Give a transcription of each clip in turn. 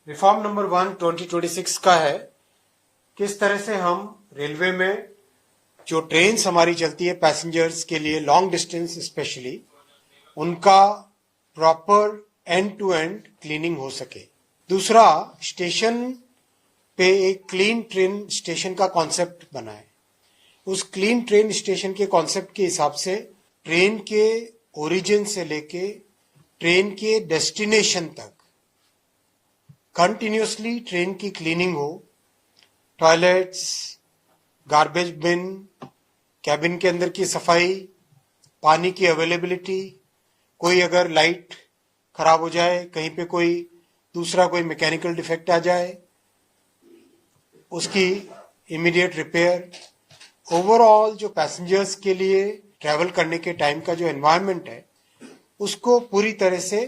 Reform number 1 2026 का है किस तरह से हम रेलवे में जो ट्रेन हमारी चलती है पैसेंजर्स के लिए लॉन्ग डिस्टेंस स्पेशली उनका proper end to end cleaning हो सके। दूसरा, स्टेशन पे एक क्लीन ट्रेन स्टेशन का कॉन्सेप्ट बनाए। उस क्लीन ट्रेन स्टेशन के कॉन्सेप्ट के हिसाब से ट्रेन के ओरिजिन से लेके ट्रेन के डेस्टिनेशन तक कंटिन्यूसली ट्रेन की क्लीनिंग हो, टॉयलेट्स, गार्बेज बिन, कैबिन के अंदर की सफाई, पानी की अवेलेबिलिटी, कोई अगर लाइट खराब हो जाए, कहीं पे कोई मैकेनिकल डिफेक्ट आ जाए, उसकी इमीडिएट रिपेयर। ओवरऑल जो पैसेंजर्स के लिए ट्रैवल करने के टाइम का जो एनवायरनमेंट है उसको पूरी तरह से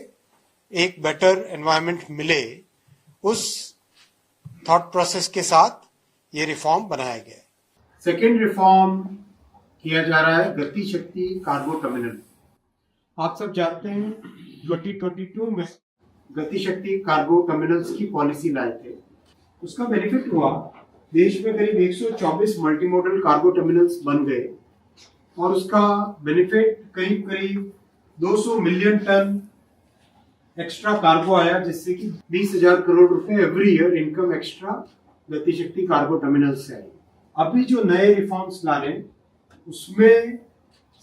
एक बेटर एनवायरनमेंट मिले, उस थॉट प्रोसेस के साथ ये रिफॉर्म बनाया गया है। सेकेंड रिफॉर्म किया जा रहा है गति शक्ति कार्गो टर्मिनल। आप सब जानते हैं 2022 में गति शक्ति कार्गो टर्मिनल्स की पॉलिसी लाए थे। उसका बेनिफिट हुआ, देश में करीब 124 मल्टीमोडल कार्गो टर्मिनल्स बन गए और उसका बेनिफिट करीब 200 मिलियन टन एक्स्ट्रा कार्गो आया, जिससे कि 20,000 करोड़ रुपए एवरी ईयर इनकम एक्स्ट्रा गति शक्ति कार्गो टर्मिनल से आई। अभी जो नए रिफॉर्म्स ला रहे हैं उसमें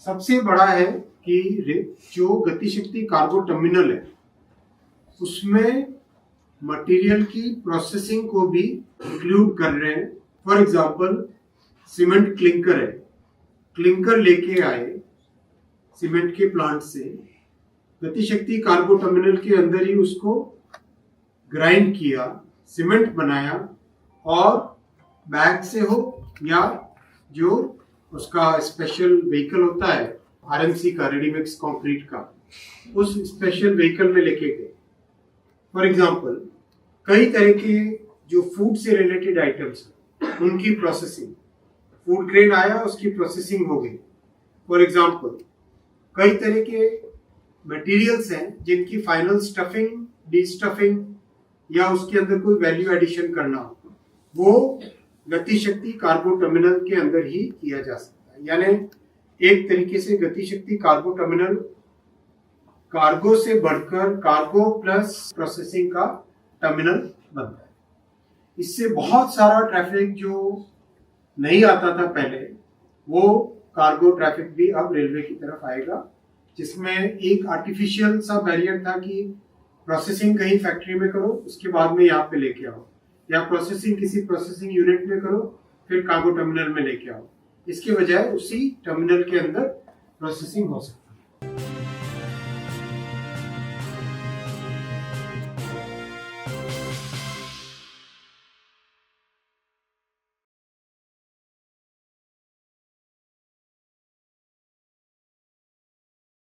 सबसे बड़ा है कि जो गति शक्ति कार्गो टर्मिनल है उसमें मटेरियल की प्रोसेसिंग को भी इंक्लूड कर रहे हैं। फॉर एग्जांपल, सीमेंट क्लिंकर है, क्लिंकर लेके आए सीमेंट के प्लांट से, गति शक्ति कार्गो टर्मिनल के अंदर ही उसको ग्राइंड किया, सीमेंट बनाया और बैग से हो या जो उसका स्पेशल व्हीकल होता है आरएमसी का, रेडीमिक्स कंक्रीट का, उस स्पेशल व्हीकल में लेके गए। फॉर एग्जांपल, कई तरह के जो फूड से रिलेटेड आइटम्स उनकी प्रोसेसिंग, फूड ग्रेन आया उसकी प्रोसेसिंग हो गई। फॉर एग्जांपल, कई तरह के मटेरियल्स हैं जिनकी फाइनल स्टफिंग, डी स्टफिंग या उसके अंदर कोई वैल्यू एडिशन करना हो, वो गति शक्ति कार्गो टर्मिनल के अंदर ही किया जा सकता है। यानी एक तरीके से गति शक्ति कार्गो टर्मिनल कार्गो से बढ़कर कार्गो प्लस प्रोसेसिंग का टर्मिनल बनता है। इससे बहुत सारा ट्रैफिक जो नहीं आता था पहले, वो कार्गो ट्रैफिक भी अब रेलवे की तरफ आएगा, जिसमें एक आर्टिफिशियल सा बैरियर था कि प्रोसेसिंग कहीं फैक्ट्री में करो उसके बाद में यहाँ पे लेके आओ, या प्रोसेसिंग किसी प्रोसेसिंग यूनिट में करो फिर कार्गो टर्मिनल में लेके आओ। इसके बजाय उसी टर्मिनल के अंदर प्रोसेसिंग हो सकती है।